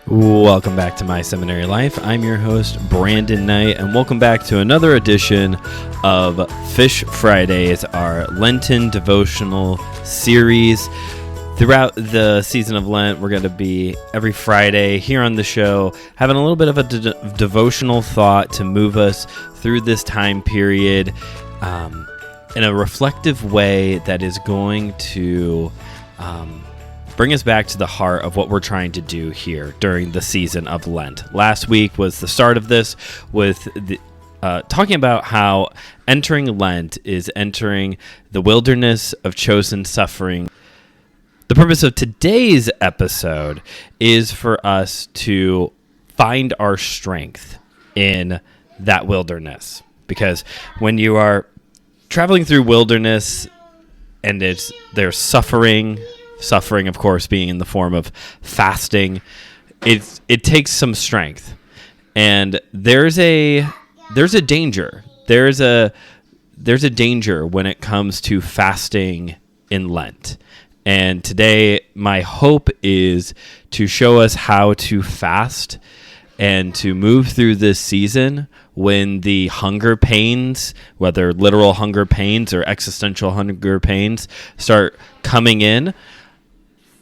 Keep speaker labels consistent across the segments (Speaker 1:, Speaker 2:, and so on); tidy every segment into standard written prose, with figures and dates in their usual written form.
Speaker 1: Welcome back to My Seminary Life. I'm your host, Brandon Knight, and welcome back to another edition of Fish FryDay, our Lenten devotional series. Throughout the season of Lent, we're going to be every Friday here on the show having a little bit of a devotional thought to move us through this time period in a reflective way that is going to bring us back to the heart of what we're trying to do here during the season of Lent. Last week was the start of this with talking about how entering Lent is entering the wilderness of chosen suffering. The purpose of today's episode is for us to find our strength in that wilderness. Because when you are traveling through wilderness and there's suffering, of course, being in the form of fasting, it takes some strength, and there's a danger. There's a danger when it comes to fasting in Lent. And today, my hope is to show us how to fast and to move through this season when the hunger pains, whether literal hunger pains or existential hunger pains, start coming in.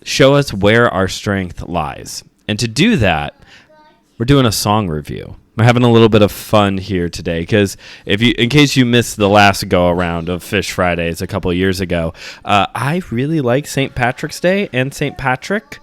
Speaker 1: Show us where our strength lies. And to do that, we're doing a song review. We're having a little bit of fun here today because in case you missed the last go around of Fish FryDays a couple of years ago, I really like Saint Patrick's Day and Saint Patrick.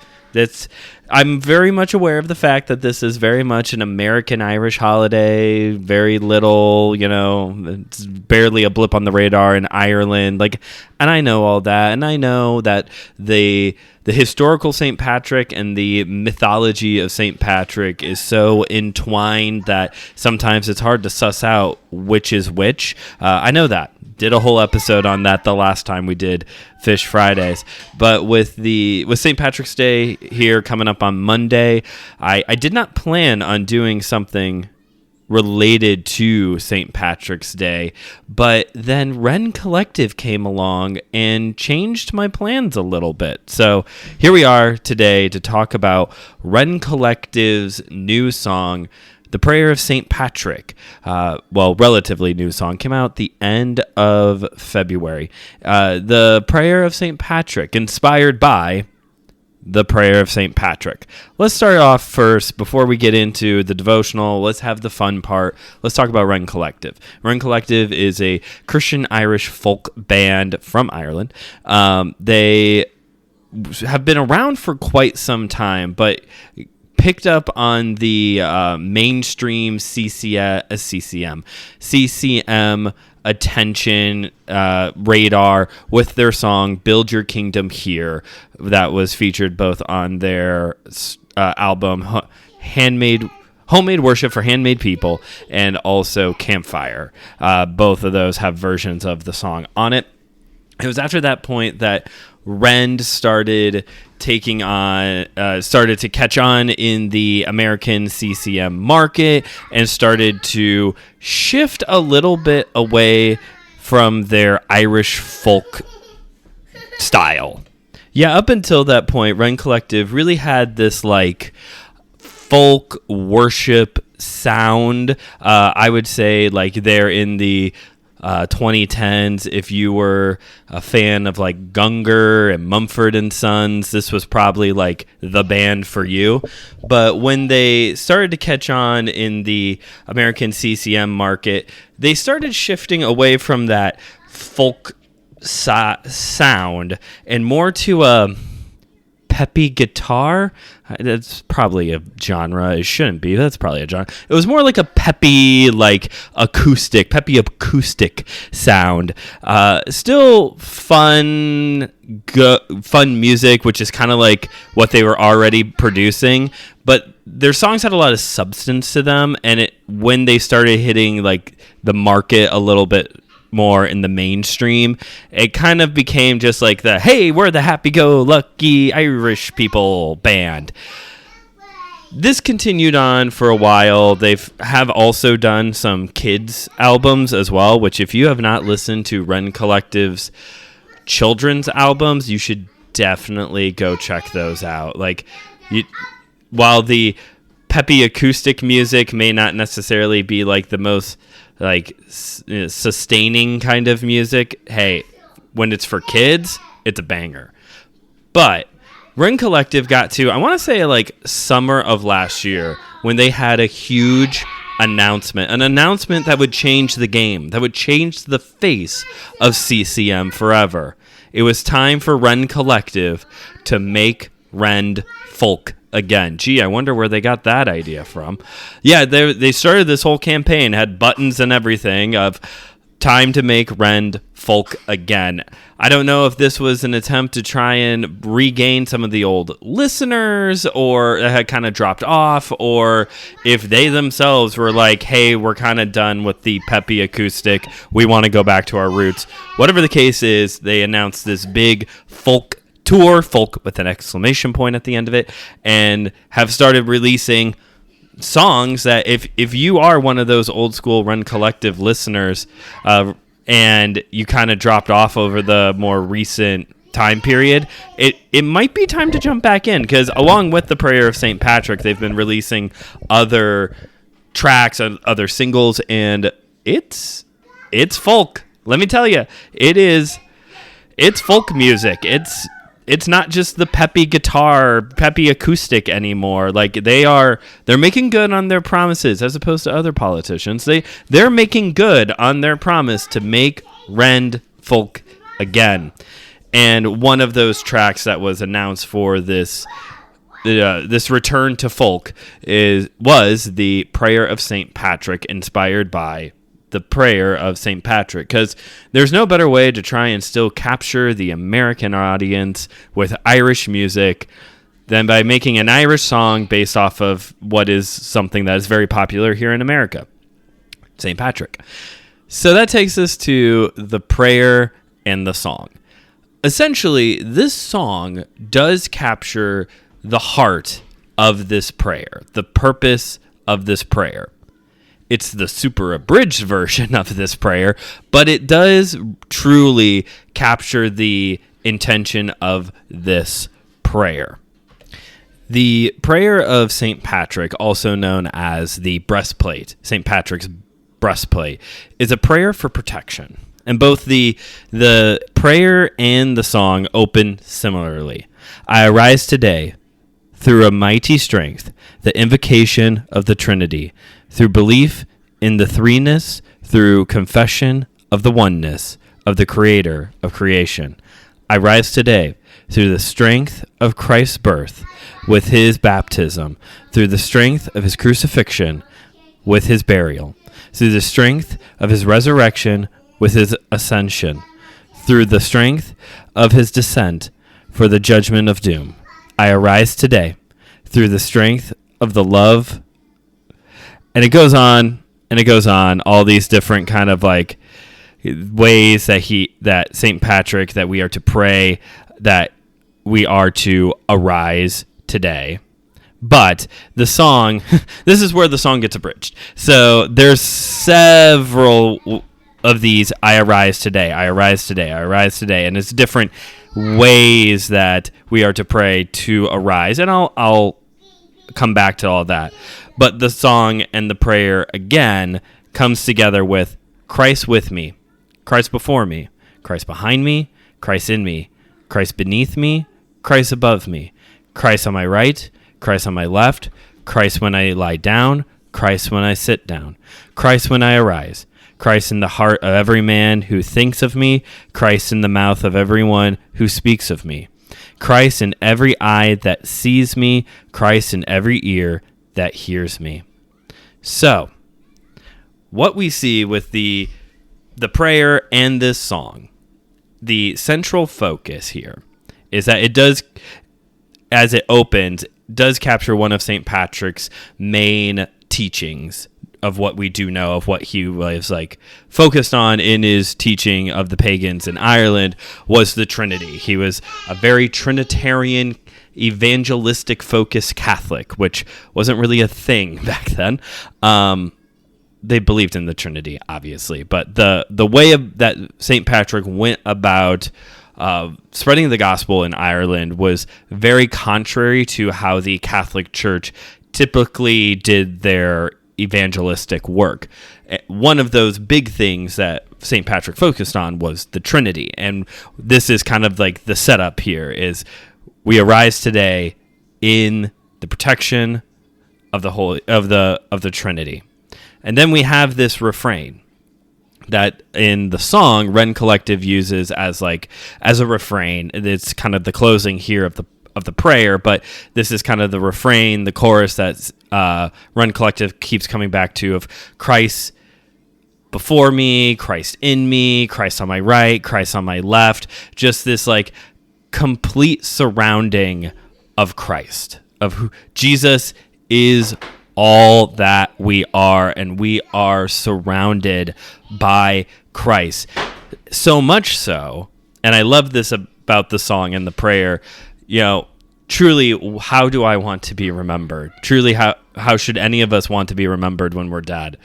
Speaker 1: I'm very much aware of the fact that this is very much an American-Irish holiday, very little, it's barely a blip on the radar in Ireland. And I know all that, and I know that the historical St. Patrick and the mythology of St. Patrick is so entwined that sometimes it's hard to suss out which is which. I know that. Did a whole episode on that the last time we did Fish FryDays. But with St. Patrick's Day here coming up on Monday, I did not plan on doing something related to St. Patrick's Day, but then Rend Collective came along and changed my plans a little bit. So here we are today to talk about Rend Collective's new song, The Prayer of Saint Patrick. Relatively new song, came out the end of February. The Prayer of Saint Patrick, inspired by the Prayer of Saint Patrick. Let's start off first, before we get into the devotional, let's have the fun part. Let's talk about Rend Collective. Rend Collective is a Christian Irish folk band from Ireland. They have been around for quite some time, but picked up on the mainstream CCM attention radar with their song Build Your Kingdom Here, that was featured both on their album Homemade Worship for Handmade People and also Campfire. Both of those have versions of the song on it. It was after that point that Rend started to catch on in the American CCM market and started to shift a little bit away from their Irish folk style. Yeah, up until that point, Rend Collective really had this folk worship sound. I would say they're in the 2010s. If you were a fan of Gungor and Mumford & Sons, this was probably the band for you. But when they started to catch on in the American CCM market, they started shifting away from that folk sound and more to a peppy guitar. That's probably a genre. It shouldn't be. That's probably a genre. It was more like a peppy, acoustic sound. Still fun music, which is kind of like what they were already producing. But their songs had a lot of substance to them, and when they started hitting the market a little bit more in the mainstream, it kind of became just hey, we're the happy-go-lucky Irish people band. This continued on for a while. They have also done some kids albums as well, which if you have not listened to Rend Collective's children's albums, you should definitely go check those out. while the peppy acoustic music may not necessarily be like the most like sustaining kind of music, hey, when it's for kids, it's a banger. But Rend Collective got to, I want to say like summer of last year, when they had a huge announcement, an announcement that would change the game, that would change the face of CCM forever. It was time for Rend Collective to make Rend Folk Again. Gee, I wonder where they got that idea from. Yeah, they started this whole campaign, had buttons and everything of time to make Rend Folk Again. I don't know if this was an attempt to try and regain some of the old listeners, or had kind of dropped off, or if they themselves were like, hey, we're kind of done with the peppy acoustic, we want to go back to our roots. Whatever the case is, they announced this big folk tour, folk with an exclamation point at the end of it, and have started releasing songs that if you are one of those old school Rend Collective listeners, and you kind of dropped off over the more recent time period, it might be time to jump back in, because along with the Prayer of Saint Patrick, they've been releasing other tracks and other singles, and it's folk. Let me tell you, it's folk music. It's not just the peppy guitar, peppy acoustic anymore. Like they're making good on their promises, as opposed to other politicians. They're making good on their promise to make Rend Folk Again. And one of those tracks that was announced for this return to folk was the Prayer of Saint Patrick, inspired by the Prayer of Saint Patrick, because there's no better way to try and still capture the American audience with Irish music than by making an Irish song based off of what is something that is very popular here in America, Saint Patrick. So that takes us to the prayer and the song. Essentially, this song does capture the heart of this prayer, the purpose of this prayer. It's the super abridged version of this prayer, but it does truly capture the intention of this prayer. The Prayer of Saint Patrick, also known as the Breastplate, Saint Patrick's Breastplate, is a prayer for protection. And both the prayer and the song open similarly. I arise today through a mighty strength, the invocation of the Trinity, through belief in the threeness, through confession of the oneness of the Creator of creation. I rise today through the strength of Christ's birth with his baptism, through the strength of his crucifixion with his burial, through the strength of his resurrection with his ascension, through the strength of his descent for the judgment of doom. I arise today through the strength of the love. And it goes on, all these different kind of like ways that Saint Patrick, that we are to pray, that we are to arise today. But the song, this is where the song gets abridged. So there's several of these, I arise today, I arise today, I arise today. And it's different ways that we are to pray to arise. And I'll come back to all that. But the song and the prayer, again, comes together with Christ with me, Christ before me, Christ behind me, Christ in me, Christ beneath me, Christ above me, Christ on my right, Christ on my left, Christ when I lie down, Christ when I sit down, Christ when I arise, Christ in the heart of every man who thinks of me, Christ in the mouth of everyone who speaks of me, Christ in every eye that sees me, Christ in every ear that hears me. So, what we see with the prayer and this song, the central focus here is that it does, as it opens, does capture one of St. Patrick's main teachings of what we do know, of what he was like focused on in his teaching of the pagans in Ireland, was the Trinity. He was a very Trinitarian, evangelistic focused Catholic, which wasn't really a thing back then. They believed in the Trinity, obviously, but the way that St. Patrick went about spreading the gospel in Ireland was very contrary to how the Catholic Church typically did their evangelistic work. One of those big things that St. Patrick focused on was the Trinity, and this is kind of like the setup here is we arise today in the protection of the Trinity. And then we have this refrain that in the song Rend Collective uses as a refrain. It's kind of the closing here of the prayer, but this is kind of the refrain, the chorus that Rend Collective keeps coming back to, of Christ before me, Christ in me, Christ on my right, Christ on my left. Just this like complete surrounding of Christ, of who Jesus is, all that we are, and we are surrounded by Christ. So much so, and I love this about the song and the prayer, truly, how do I want to be remembered? Truly, how should any of us want to be remembered when we're dead?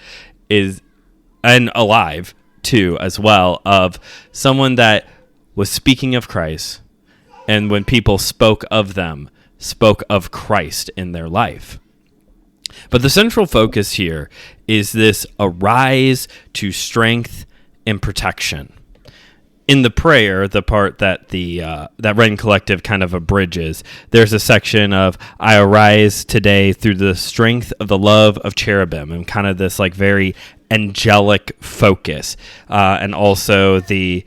Speaker 1: And alive, too, as well, of someone that was speaking of Christ, and when people spoke of them, spoke of Christ in their life. But the central focus here is this arise to strength and protection. In the prayer, the part that that Rend Collective kind of abridges, there's a section of I arise today through the strength of the love of cherubim, and kind of this like very angelic focus, and also the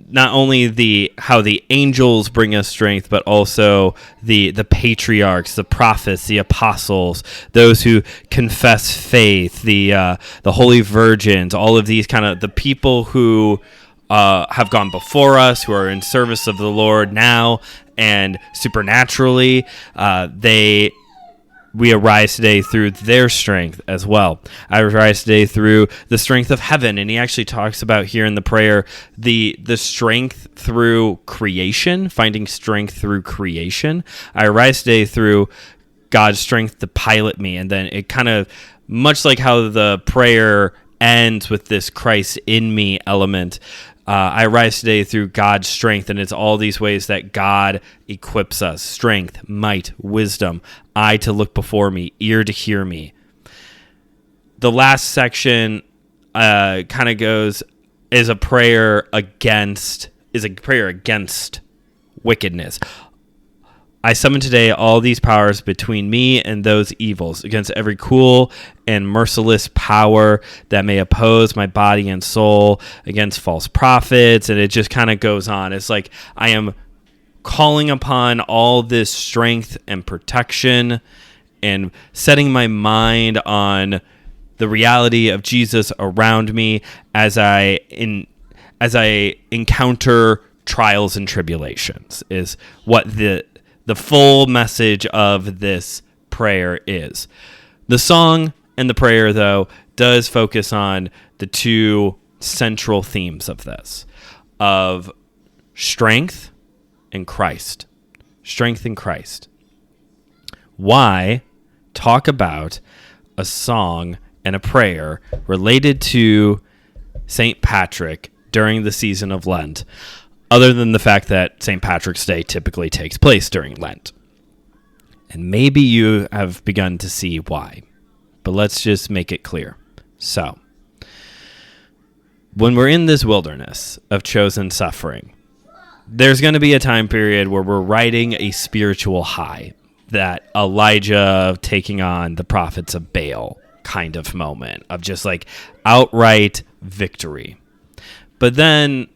Speaker 1: not only how the angels bring us strength, but also the patriarchs, the prophets, the apostles, those who confess faith, the holy virgins, all of these kind of the people who have gone before us, who are in service of the Lord now, and supernaturally, we arise today through their strength as well. I arise today through the strength of heaven. And he actually talks about here in the prayer, the strength through creation, finding strength through creation. I arise today through God's strength to pilot me. And then it kind of, much like how the prayer ends with this Christ in me element, I rise today through God's strength, and it's all these ways that God equips us: strength, might, wisdom, eye to look before me, ear to hear me. The last section kind of goes is a prayer against wickedness. I summon today all these powers between me and those evils, against every cruel and merciless power that may oppose my body and soul, against false prophets, and it just kind of goes on. It's like I am calling upon all this strength and protection and setting my mind on the reality of Jesus around me as I encounter trials and tribulations, is what the full message of this prayer is. The song and the prayer, though, does focus on the two central themes of this, of strength and Christ. Strength in Christ. Why talk about a song and a prayer related to Saint Patrick during the season of Lent, other than the fact that St. Patrick's Day typically takes place during Lent? And maybe you have begun to see why, but let's just make it clear. So, when we're in this wilderness of chosen suffering, there's going to be a time period where we're riding a spiritual high, that Elijah taking on the prophets of Baal kind of moment of just like outright victory. But then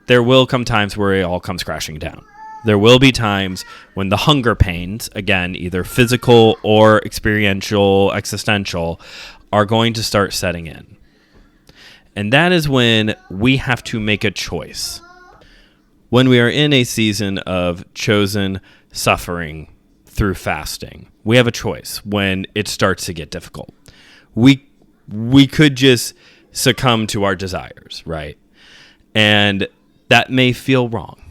Speaker 1: there will come times where it all comes crashing down. There will be times when the hunger pains, again, either physical or experiential, existential, are going to start setting in. And that is when we have to make a choice. When we are in a season of chosen suffering through fasting, we have a choice when it starts to get difficult. We could just succumb to our desires, right? And that may feel wrong.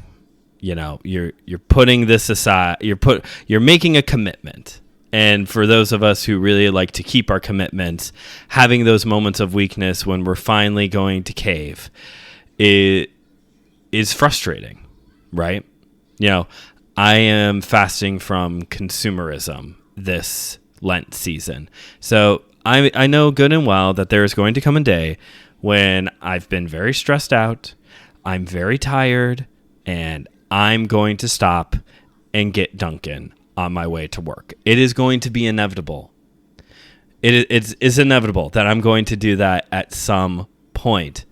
Speaker 1: You're putting this aside. You're making a commitment. And for those of us who really like to keep our commitments, having those moments of weakness when we're finally going to cave, is frustrating, right? I am fasting from consumerism this Lent season. So I know good and well that there is going to come a day when I've been very stressed out, I'm very tired, and I'm going to stop and get Dunkin' on my way to work. It is going to be inevitable. It's inevitable that I'm going to do that at some point.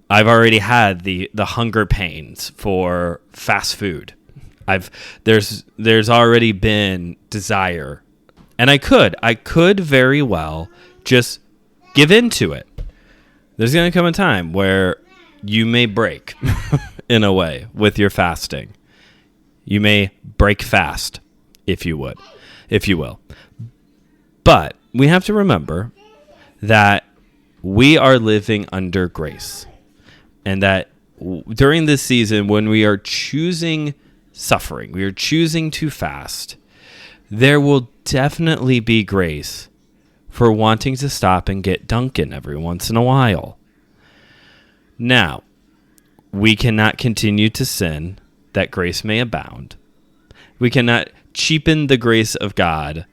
Speaker 1: I've already had the hunger pains for fast food. There's already been desire, and I could very well just give in to it. There's going to come a time where you may break in a way with your fasting. You may break fast, if you will. But we have to remember that we are living under grace, and that during this season, when we are choosing suffering, we are choosing to fast, there will definitely be grace for wanting to stop and get Dunkin' every once in a while. Now, we cannot continue to sin that grace may abound. We cannot cheapen the grace of God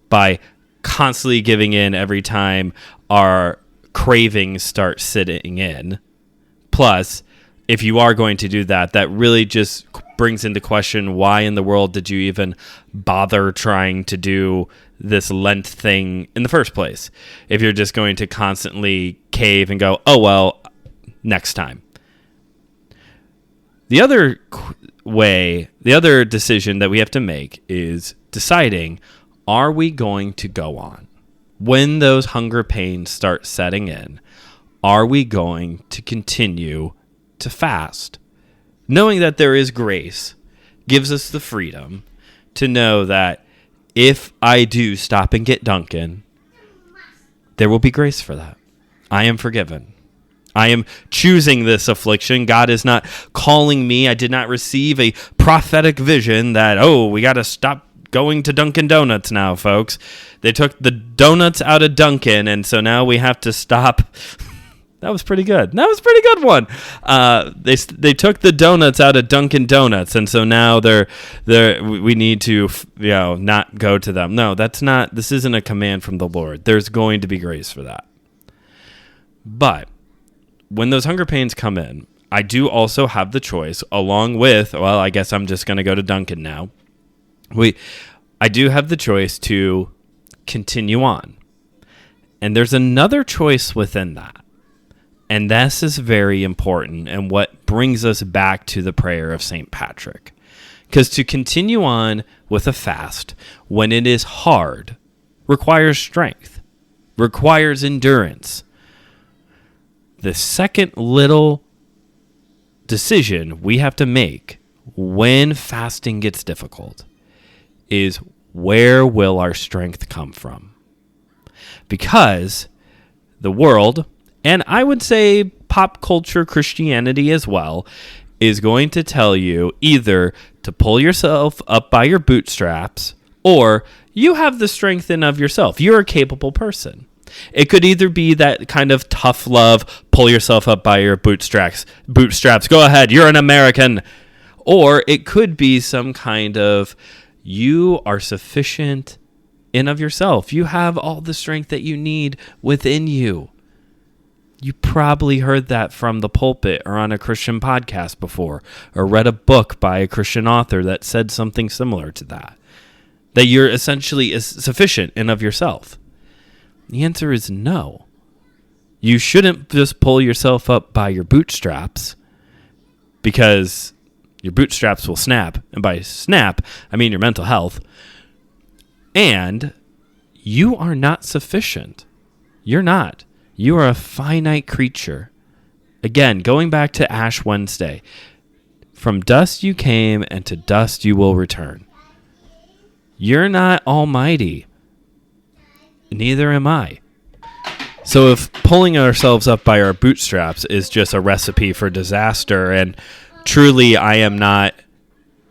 Speaker 1: by constantly giving in every time our cravings start sitting in. Plus, if you are going to do that, that really just brings into question, why in the world did you even bother trying to do this Lent thing in the first place? If you're just going to constantly cave and go, oh, well, next time. The other decision that we have to make is deciding, are we going to go on? When those hunger pains start setting in, are we going to continue to fast? Knowing that there is grace gives us the freedom to know that if I do stop and get Dunkin', there will be grace for that. I am forgiven. I am choosing this affliction. God is not calling me. I did not receive a prophetic vision that, we got to stop going to Dunkin' Donuts now, folks. They took the donuts out of Dunkin', and so now we have to stop. That was pretty good. That was a pretty good one. They took the donuts out of Dunkin' Donuts, and so now we need to not go to them. No, this isn't a command from the Lord. There's going to be grace for that. But when those hunger pains come in, I do also have the choice, along with, I guess I'm just going to go to Dunkin' now. I do have the choice to continue on. And there's another choice within that. And this is very important, and what brings us back to the prayer of Saint Patrick. Because to continue on with a fast when it is hard requires strength, requires endurance. The second little decision we have to make when fasting gets difficult is, where will our strength come from? Because the world, and I would say pop culture Christianity as well, is going to tell you either to pull yourself up by your bootstraps, or you have the strength in of yourself. You're a capable person. It could either be that kind of tough love, pull yourself up by your bootstraps, go ahead, you're an American. Or it could be some kind of, you are sufficient in of yourself. You have all the strength that you need within you. You probably heard that from the pulpit or on a Christian podcast before, or read a book by a Christian author that said something similar to that. That you're essentially sufficient in of yourself. The answer is no. You shouldn't just pull yourself up by your bootstraps, because your bootstraps will snap. And by snap, I mean your mental health. And you are not sufficient. You're not. You are a finite creature. Again, going back to Ash Wednesday, from dust you came, and to dust you will return. You're not almighty. Neither am I. So if pulling ourselves up by our bootstraps is just a recipe for disaster, and truly I am not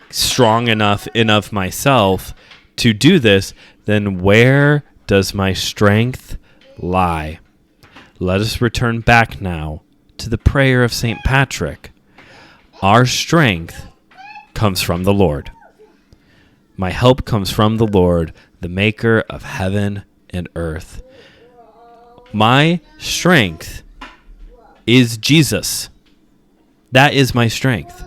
Speaker 1: strong enough in of myself to do this, then where does my strength lie? Let us return back now to the prayer of Saint Patrick. Our strength comes from the Lord. My help comes from the Lord, the maker of heaven and earth. My strength is Jesus. That is my strength.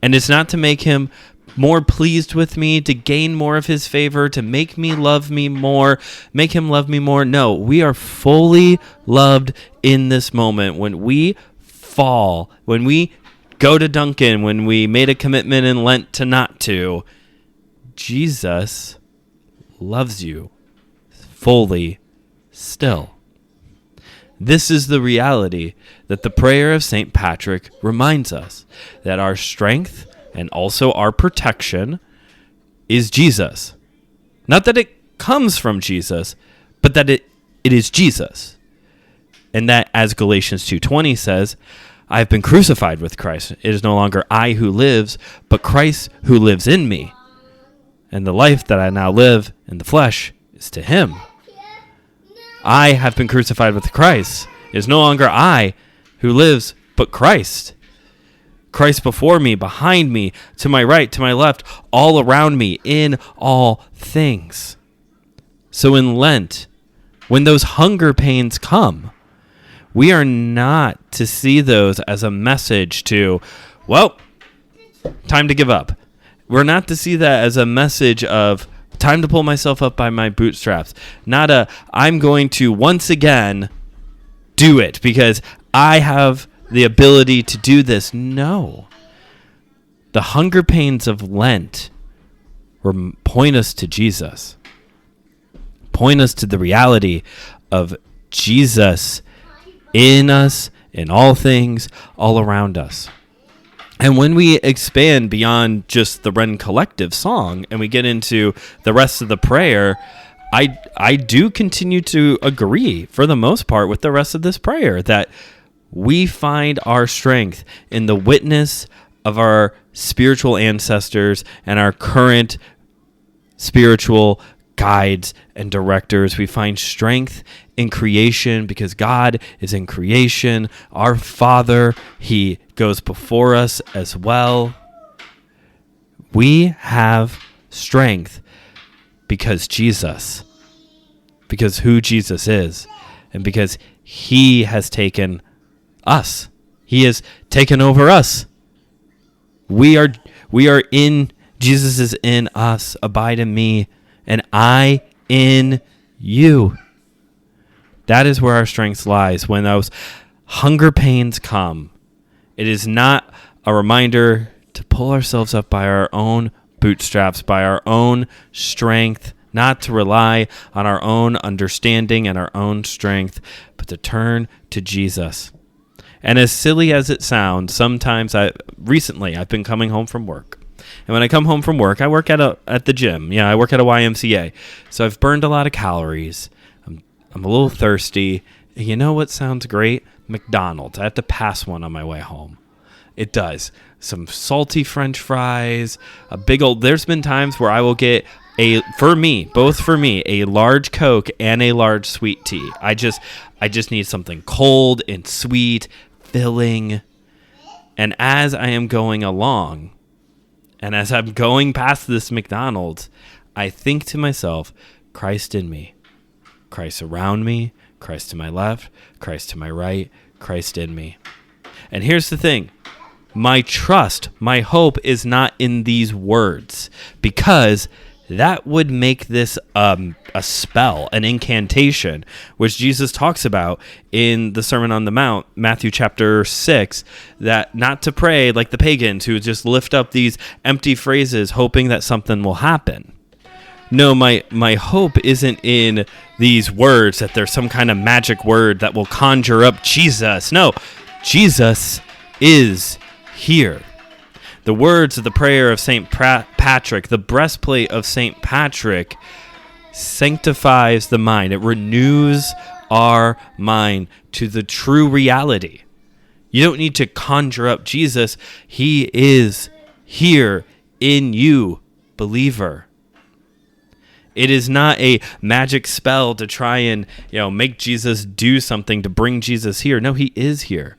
Speaker 1: And it's not to make him more pleased with me, to gain more of his favor, to make me love me more, make him love me more. No, we are fully loved in this moment. When we fall, when we go to Dunkin', when we made a commitment in Lent to not to, Jesus loves you fully still. This is the reality that the prayer of Saint Patrick reminds us, that our strength and also our protection is Jesus. Not that it comes from Jesus, but that it is Jesus. And that, as Galatians 2:20 says, I have been crucified with Christ. It is no longer I who lives, but Christ who lives in me. And the life that I now live in the flesh is to him. I have been crucified with Christ. It is no longer I who lives, but Christ. Christ before me, behind me, to my right, to my left, all around me, in all things. So in Lent, when those hunger pains come, we are not to see those as a message to, well, time to give up. We're not to see that as a message of time to pull myself up by my bootstraps. Not a, I'm going to once again do it because I have the ability to do this. No. The hunger pains of Lent point us to Jesus. Point us to the reality of Jesus in us, in all things, all around us. And when we expand beyond just the Rend Collective song and we get into the rest of the prayer, I do continue to agree, for the most part, with the rest of this prayer, that we find our strength in the witness of our spiritual ancestors and our current spiritual guides and directors. We find strength in creation because God is in creation. Our Father, he goes before us as well. We have strength because who Jesus is, and because he has taken us. He has taken over us. We are in, Jesus is in us. Abide in me, and I in you. That is where our strength lies. When those hunger pains come, it is not a reminder to pull ourselves up by our own bootstraps, by our own strength, not to rely on our own understanding and our own strength, but to turn to Jesus. And as silly as it sounds, sometimes recently I've been coming home from work. And when I come home from work, I work at the gym. Yeah, I work at a YMCA. So I've burned a lot of calories. I'm a little thirsty. And you know what sounds great? McDonald's. I have to pass one on my way home. It does. Some salty French fries, there's been times where I will get both for me, a large Coke and a large sweet tea. I just need something cold and sweet, filling. And as I am going along, and as I'm going past this McDonald's, I think to myself, Christ in me, Christ around me, Christ to my left, Christ to my right, Christ in me. And here's the thing. My trust, my hope is not in these words, because that would make this a spell, an incantation, which Jesus talks about in the Sermon on the Mount, Matthew chapter 6, that not to pray like the pagans who just lift up these empty phrases hoping that something will happen. No, my hope isn't in these words, that there's some kind of magic word that will conjure up Jesus. No, Jesus is here. The words of the prayer of Saint Patrick, the breastplate of Saint Patrick, sanctifies the mind. It renews our mind to the true reality. You don't need to conjure up Jesus. He is here in you, believer. It is not a magic spell to try and, make Jesus do something to bring Jesus here. No, he is here.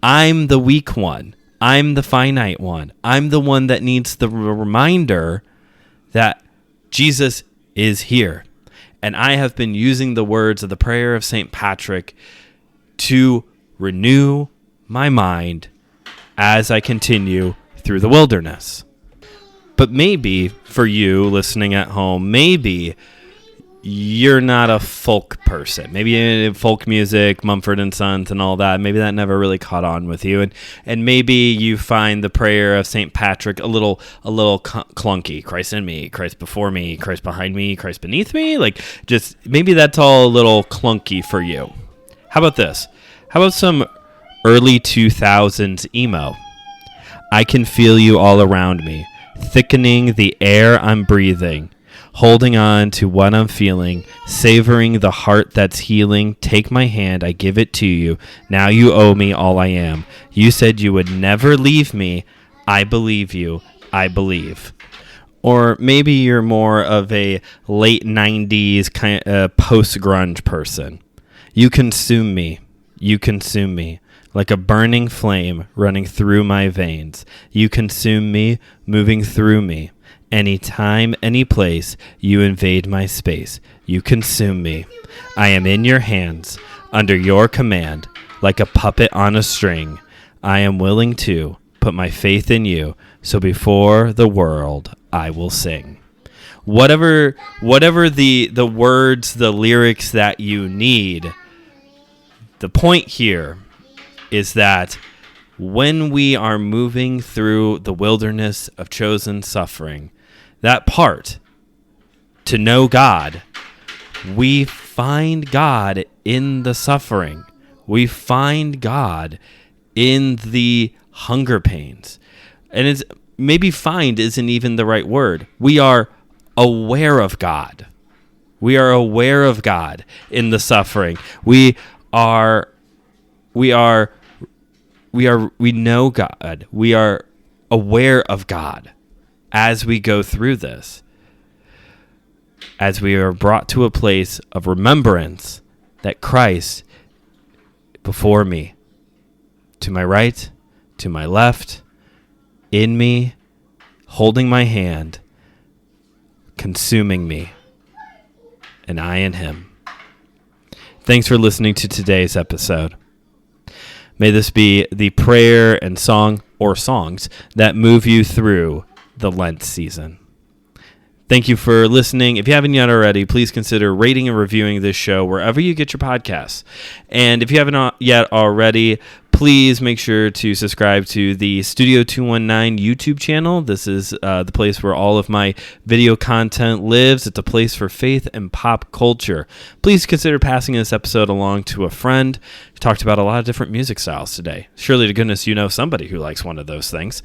Speaker 1: I'm the weak one. I'm the finite one. I'm the one that needs the reminder that Jesus is here. And I have been using the words of the prayer of Saint Patrick to renew my mind as I continue through the wilderness. But maybe for you listening at home, maybe you're not a folk person. Maybe folk music, Mumford and Sons and all that, maybe that never really caught on with you. And maybe you find the prayer of St. Patrick a little clunky. Christ in me, Christ before me, Christ behind me, Christ beneath me. Like, just maybe that's all a little clunky for you. How about this? How about some early 2000s emo? I can feel you all around me, thickening the air I'm breathing. Holding on to what I'm feeling, savoring the heart that's healing. Take my hand, I give it to you. Now you owe me all I am. You said you would never leave me. I believe you. I believe. Or maybe you're more of a late 90s kind of post-grunge person. You consume me. You consume me. Like a burning flame running through my veins. You consume me, moving through me. Any time, any place, you invade my space. You consume me. I am in your hands, under your command, like a puppet on a string. I am willing to put my faith in you, so before the world I will sing. Whatever the words, the lyrics that you need, the point here is that when we are moving through the wilderness of chosen suffering, that part, to know God, we find God in the suffering. We find God in the hunger pains. And it's maybe find isn't even the right word. We are aware of God. We are aware of God in the suffering. We know God. We are aware of God as we go through this, as we are brought to a place of remembrance that Christ before me, to my right, to my left, in me, holding my hand, consuming me, and I in him. Thanks for listening to today's episode. May this be the prayer and song or songs that move you through the Lent season. Thank you for listening. If you haven't yet already, please consider rating and reviewing this show wherever you get your podcasts. And if you haven't yet already, please make sure to subscribe to the Studio 219 YouTube channel. This is the place where all of my video content lives. It's a place for faith and pop culture. Please consider passing this episode along to a friend. We talked about a lot of different music styles today. Surely to goodness you know somebody who likes one of those things.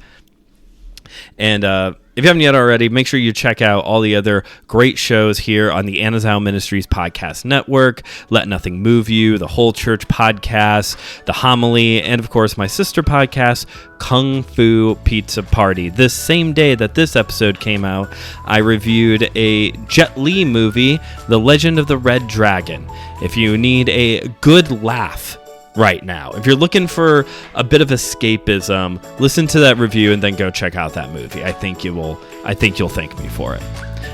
Speaker 1: And if you haven't yet already, make sure you check out all the other great shows here on the Anazao Ministries Podcast Network, Let Nothing Move You, the Whole Church Podcast, The Homily, and of course my sister podcast, Kung Fu Pizza Party. This same day that this episode came out, I reviewed a Jet Li movie, The Legend of the Red Dragon. If you need a good laugh right now, if you're looking for a bit of escapism, listen to that review and then go check out that movie. I think you'll thank me for it.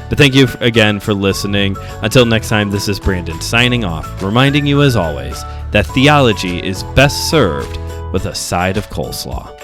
Speaker 1: But thank you again for listening. Until next time, this is Brandon signing off, reminding you as always that theology is best served with a side of coleslaw.